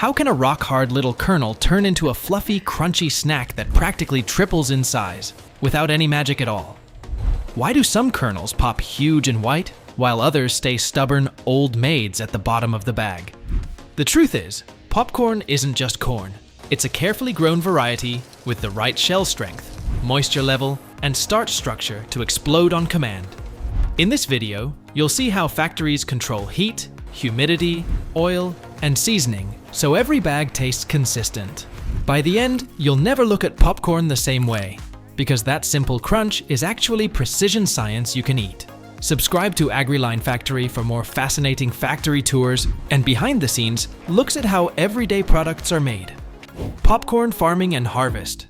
How can a rock-hard little kernel turn into a fluffy, crunchy snack that practically triples in size, without any magic at all? Why do some kernels pop huge and white, while others stay stubborn old maids at the bottom of the bag? The truth is, popcorn isn't just corn. It's a carefully grown variety with the right shell strength, moisture level, and starch structure to explode on command. In this video, you'll see how factories control heat, humidity, oil, and seasoning, so every bag tastes consistent. By the end, you'll never look at popcorn the same way, because that simple crunch is actually precision science you can eat. Subscribe to AgriLine Factory for more fascinating factory tours and behind the scenes looks at how everyday products are made. Popcorn farming and harvest.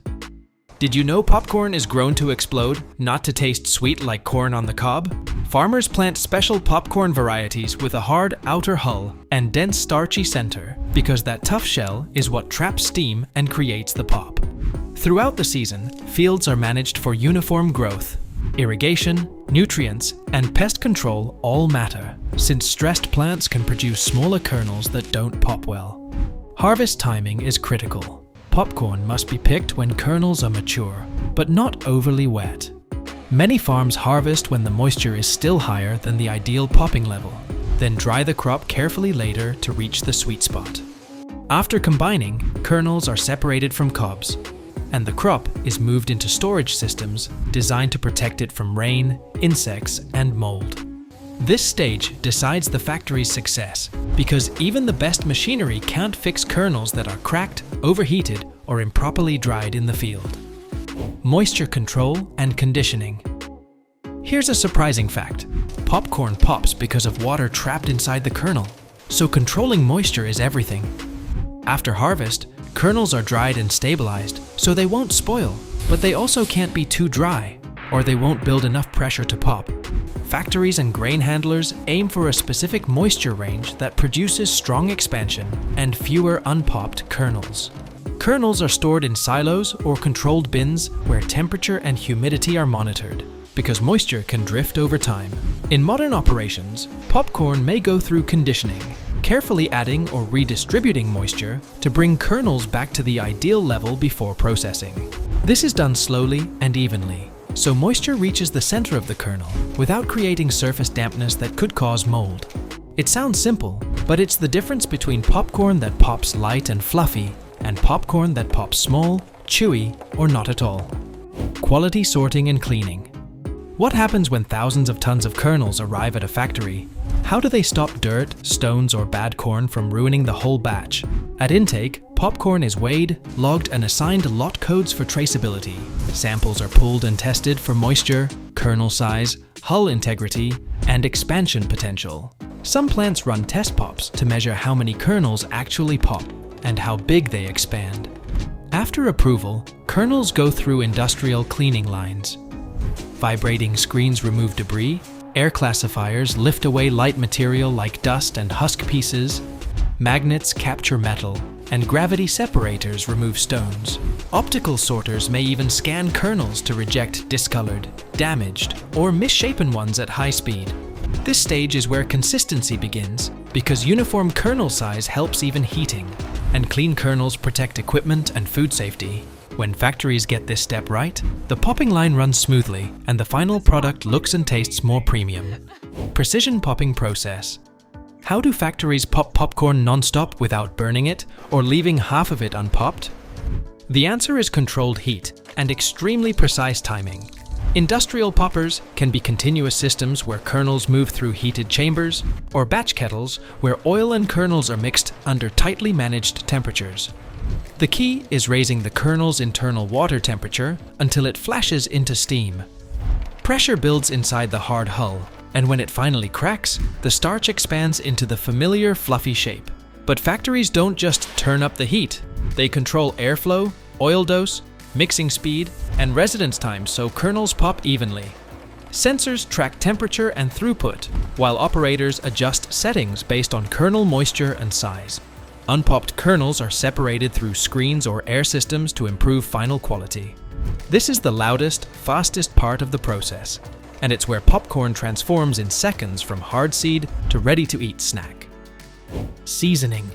Did you know popcorn is grown to explode, not to taste sweet like corn on the cob? Farmers plant special popcorn varieties with a hard outer hull and dense starchy center because that tough shell is what traps steam and creates the pop. Throughout the season, fields are managed for uniform growth. Irrigation, nutrients, and pest control all matter, since stressed plants can produce smaller kernels that don't pop well. Harvest timing is critical. Popcorn must be picked when kernels are mature, but not overly wet. Many farms harvest when the moisture is still higher than the ideal popping level, then dry the crop carefully later to reach the sweet spot. After combining, kernels are separated from cobs, and the crop is moved into storage systems designed to protect it from rain, insects, and mold. This stage decides the factory's success because even the best machinery can't fix kernels that are cracked, overheated, or improperly dried in the field. Moisture control and conditioning. Here's a surprising fact. Popcorn pops because of water trapped inside the kernel, so controlling moisture is everything. After harvest, kernels are dried and stabilized so they won't spoil, but they also can't be too dry, or they won't build enough pressure to pop. Factories and grain handlers aim for a specific moisture range that produces strong expansion and fewer unpopped kernels. Kernels are stored in silos or controlled bins where temperature and humidity are monitored, because moisture can drift over time. In modern operations, popcorn may go through conditioning, carefully adding or redistributing moisture to bring kernels back to the ideal level before processing. This is done slowly and evenly, so moisture reaches the center of the kernel without creating surface dampness that could cause mold. It sounds simple, but it's the difference between popcorn that pops light and fluffy and popcorn that pops small, chewy, or not at all. Quality sorting and cleaning. What happens when thousands of tons of kernels arrive at a factory? How do they stop dirt, stones, or bad corn from ruining the whole batch? At intake, popcorn is weighed, logged, and assigned lot codes for traceability. Samples are pulled and tested for moisture, kernel size, hull integrity, and expansion potential. Some plants run test pops to measure how many kernels actually pop and how big they expand. After approval, kernels go through industrial cleaning lines. Vibrating screens remove debris, air classifiers lift away light material like dust and husk pieces, magnets capture metal, and gravity separators remove stones. Optical sorters may even scan kernels to reject discolored, damaged, or misshapen ones at high speed. This stage is where consistency begins, because uniform kernel size helps even heating, and clean kernels protect equipment and food safety. When factories get this step right, the popping line runs smoothly and the final product looks and tastes more premium. Precision popping process. How do factories pop popcorn non-stop without burning it or leaving half of it unpopped? The answer is controlled heat and extremely precise timing. Industrial poppers can be continuous systems where kernels move through heated chambers, or batch kettles where oil and kernels are mixed under tightly managed temperatures. The key is raising the kernel's internal water temperature until it flashes into steam. Pressure builds inside the hard hull, and when it finally cracks, the starch expands into the familiar fluffy shape. But factories don't just turn up the heat. They control airflow, oil dose, mixing speed, and residence time so kernels pop evenly. Sensors track temperature and throughput, while operators adjust settings based on kernel moisture and size. Unpopped kernels are separated through screens or air systems to improve final quality. This is the loudest, fastest part of the process, and it's where popcorn transforms in seconds from hard seed to ready-to-eat snack. Seasoning.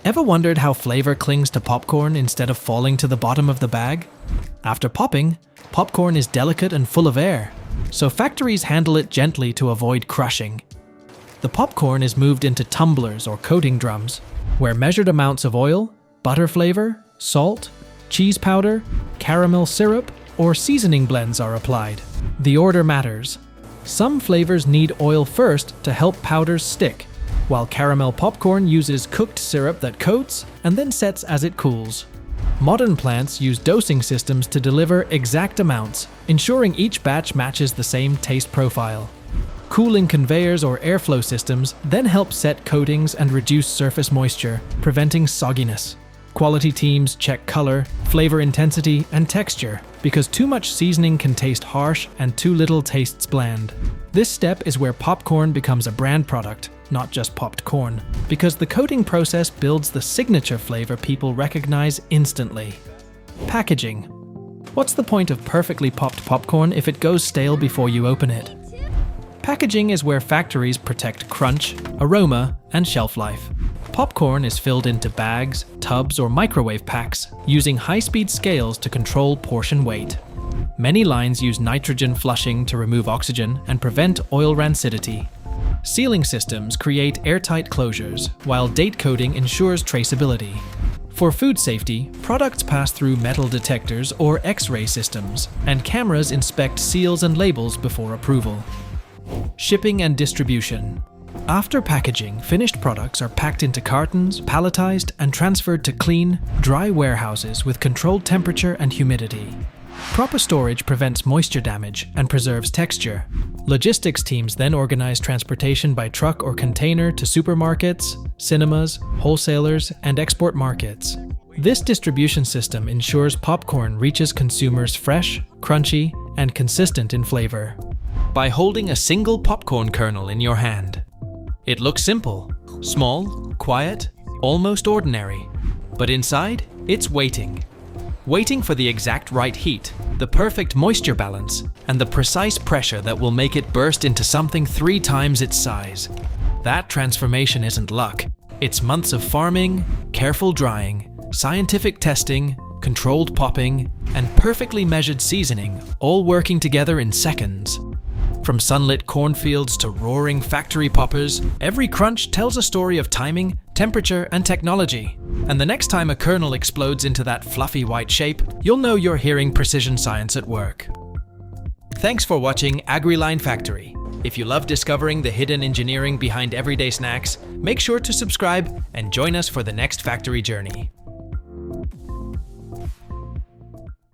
Ever wondered how flavor clings to popcorn instead of falling to the bottom of the bag? After popping, popcorn is delicate and full of air, so factories handle it gently to avoid crushing. The popcorn is moved into tumblers or coating drums, where measured amounts of oil, butter flavor, salt, cheese powder, caramel syrup, or seasoning blends are applied. The order matters. Some flavors need oil first to help powders stick, while caramel popcorn uses cooked syrup that coats and then sets as it cools. Modern plants use dosing systems to deliver exact amounts, ensuring each batch matches the same taste profile. Cooling conveyors or airflow systems then help set coatings and reduce surface moisture, preventing sogginess. Quality teams check color, flavor intensity, and texture, because too much seasoning can taste harsh and too little tastes bland. This step is where popcorn becomes a brand product, not just popped corn, because the coating process builds the signature flavor people recognize instantly. Packaging. What's the point of perfectly popped popcorn if it goes stale before you open it? Packaging is where factories protect crunch, aroma, and shelf life. Popcorn is filled into bags, tubs, or microwave packs, using high-speed scales to control portion weight. Many lines use nitrogen flushing to remove oxygen and prevent oil rancidity. Sealing systems create airtight closures, while date coding ensures traceability. For food safety, products pass through metal detectors or X-ray systems, and cameras inspect seals and labels before approval. Shipping and distribution. After packaging, finished products are packed into cartons, palletized, and transferred to clean, dry warehouses with controlled temperature and humidity. Proper storage prevents moisture damage and preserves texture. Logistics teams then organize transportation by truck or container to supermarkets, cinemas, wholesalers, and export markets. This distribution system ensures popcorn reaches consumers fresh, crunchy, and consistent in flavor. By holding a single popcorn kernel in your hand. It looks simple, small, quiet, almost ordinary. But inside, it's waiting. Waiting for the exact right heat, the perfect moisture balance, and the precise pressure that will make it burst into something 3 times its size. That transformation isn't luck. It's months of farming, careful drying, scientific testing, controlled popping, and perfectly measured seasoning, all working together in seconds. From sunlit cornfields to roaring factory poppers, every crunch tells a story of timing, temperature, and technology. And the next time a kernel explodes into that fluffy white shape, you'll know you're hearing precision science at work. Thanks for watching AgriLine Factory. If you love discovering the hidden engineering behind everyday snacks, make sure to subscribe and join us for the next factory journey.